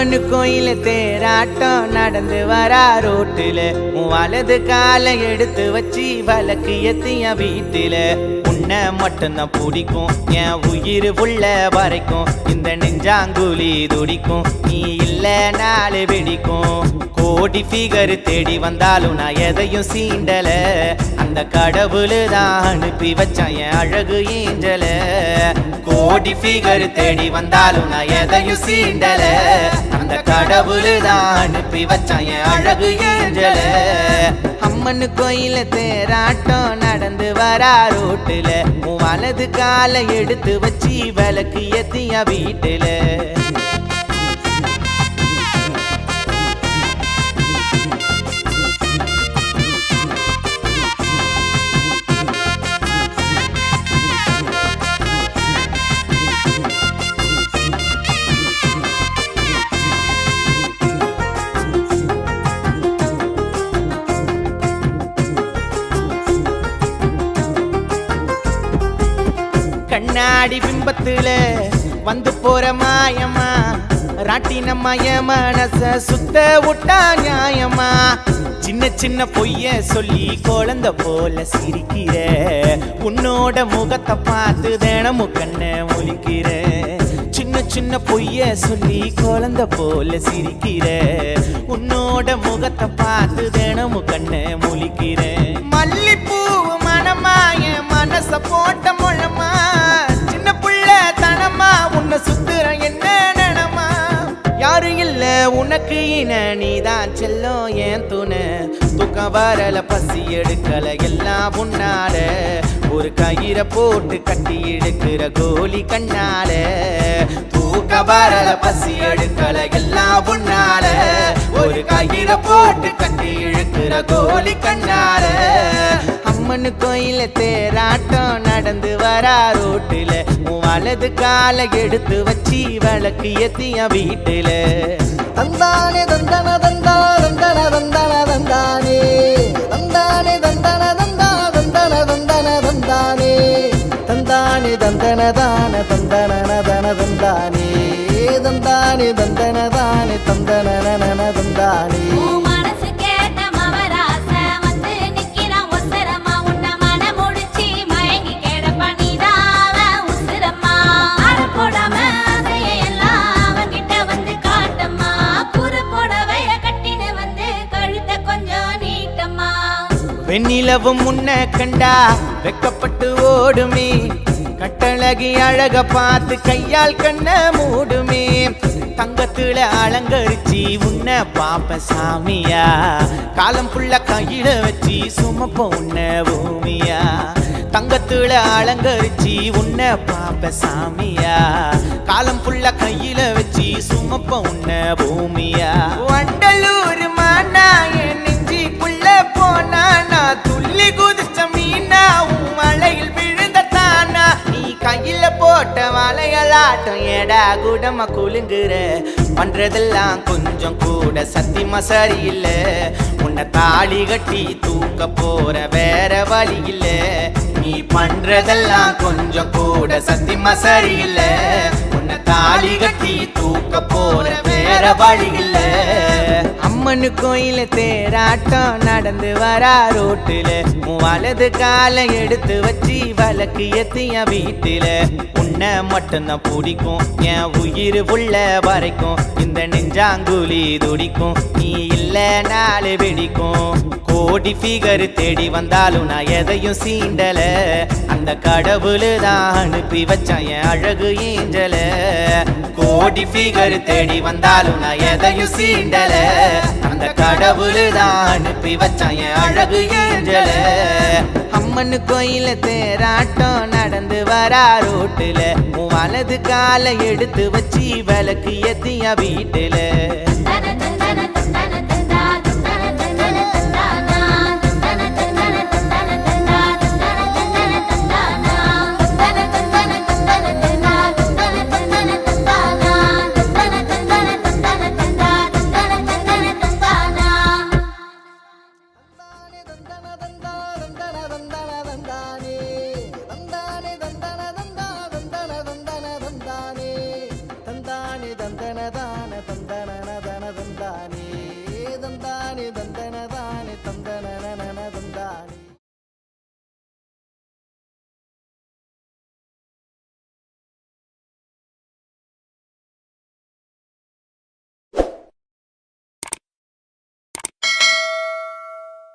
அம்மனு கோயில தேராட்டம் நடந்து வரா ரோட்டுல வலது காலை எடுத்து வச்சு வழக்கு எத்திய வீட்டுல உன்னை மட்டும்தான் பிடிக்கும் என் உயிர் உள்ள வரைக்கும் இந்த நெஞ்சாங்குழி துடிக்கும் நீ இல்ல நாளு வெடிக்கும் கோடி ஃபிகர் தேடி வந்தாலும் நான் எதையும் சீண்டல அந்த கடவுளு தான் அனுப்பி வச்சான் என் அழகு ஏஞ்சல கோடி ஃபிகர் தேடி வந்தாலும் நான் எதையும் சீண்டல அந்த கடவுளு தான் அனுப்பி வச்சான் என் அழகு ஏஞ்சல அம்மனு கோயில தேராட்டம் நடந்து வரா ரோட்டுல வலது காலை எடுத்து வச்சு விளக்கு ஏத்திய வீட்டுல கண்ணாடி பிம்பத்துல வந்து போற மாயமா ராட்டின மனச சுத்த விட்டா நியாயமா சின்ன சின்ன பொய்ய சொல்லி குழந்தை போல சிரிக்கிற உன்னோட முகத்தை பார்த்து தினமும் கண்ணை ஒலிக்கிற சின்ன சின்ன பொய்ய சொல்லி குழந்தை போல சிரிக்கிற உன்னோட முகத்தை பார்த்து தினமும் கண்ணை முழிக்கிற மல்லிப்பூ மனமாய மனச போட்ட முழமா சின்ன புள்ள தனமா உன்னை சுத்துற என்ன நனமா யாரு இல்ல உனக்கு இன நீதான் செல்லும் ஏன் துணை தூக்கம் வரல பசி எடுக்கல எல்லாம் உன்னால ஒரு கயிறை போட்டு கட்டி எடுக்கிற கோலி கண்ணால தூக்க வரல பசி எடுக்கல எல்லாம் உன்னால ஒரு கயிறை போட்டு கட்டி இழுக்கிற கோலி கண்ணால அம்மனு கோயில தேராட்டம் நடந்து வரா ரோட்டுல வலது காலை எடுத்து வச்சு விளக்கு ஏத்திய வீட்டுல தந்தானே தந்தன தந்தா தந்தன தந்தன தந்தானே தந்தானே தந்தன தந்தா தந்தன தந்தன தந்தானே தந்தானே தந்தன தான தந்தன தன தந்தானே தந்தானே தந்தன தானே தந்தன நன தந்தானே வெண்ணிலவும் முன்ன கண்டா வெக்கப்பட்டு ஓடுமே கட்டழகி அழக பார்த்து கையால் கண்ண மூடுமே தங்கத்துல அலங்கரிச்சு உன்னை பாப்ப சாமியா காலம் புள்ள கையில வச்சு சுமப்ப உன்ன பூமியா தங்கத்துல அலங்கரிச்சு உன்னை பாப்ப சாமியா காலம் புள்ள கையில வச்சு சுமப்ப உன்ன பூமியா வண்டலூர் மானா என் நெஞ்சிக்குள்ள போனா நான் துள்ளி குதிச்ச மீனா உன் மலையில் விழுந்த தானா நீ கையில போட்ட வளையலாட்டம் ஏடா கூடமா குலுங்குற பண்றதெல்லாம் கொஞ்சம் கூட சத்தியமா சரியில்லை உன்னை தாலி கட்டி தூக்க போற வேற வழி இல்ல நீ பண்றதெல்லாம் கொஞ்சம் கூட சத்தியமா சரியில்லை உன்னை தாலி கட்டி தூக்க போற வேற வழி இல்ல அம்மனு கோயில தேராட்டம் நடந்து வரா ரோட்டுல வலது காலை எடுத்து வச்சு வழக்கு ஏத்திய வீட்டுல உன்னை மட்டும்தான் பிடிக்கும் என் உயிர் உள்ள வரைக்கும் இந்த நெஞ்சாங்குழி துடிக்கும் நீ இல்ல நாளு வெடிக்கும் கோடி ஃபிகர் தேடி வந்தாலும் நான் எதையும் சீண்டல அந்த கடவுளு தான் அனுப்பி வச்சான் என் அழகு ஏஞ்சல கோடி ஃபிகர் தேடி வந்தாலும் நான் எதையும் சீண்டல அந்த கடவுளு தான் அனுப்பி வச்சான் என் அழகு ஏஞ்சல அம்மனு கோயில தேராட்டம் நடந்து வரா ரோட்டுல வலது காலை எடுத்து வச்சு விளக்கு ஏத்திய வீட்டுல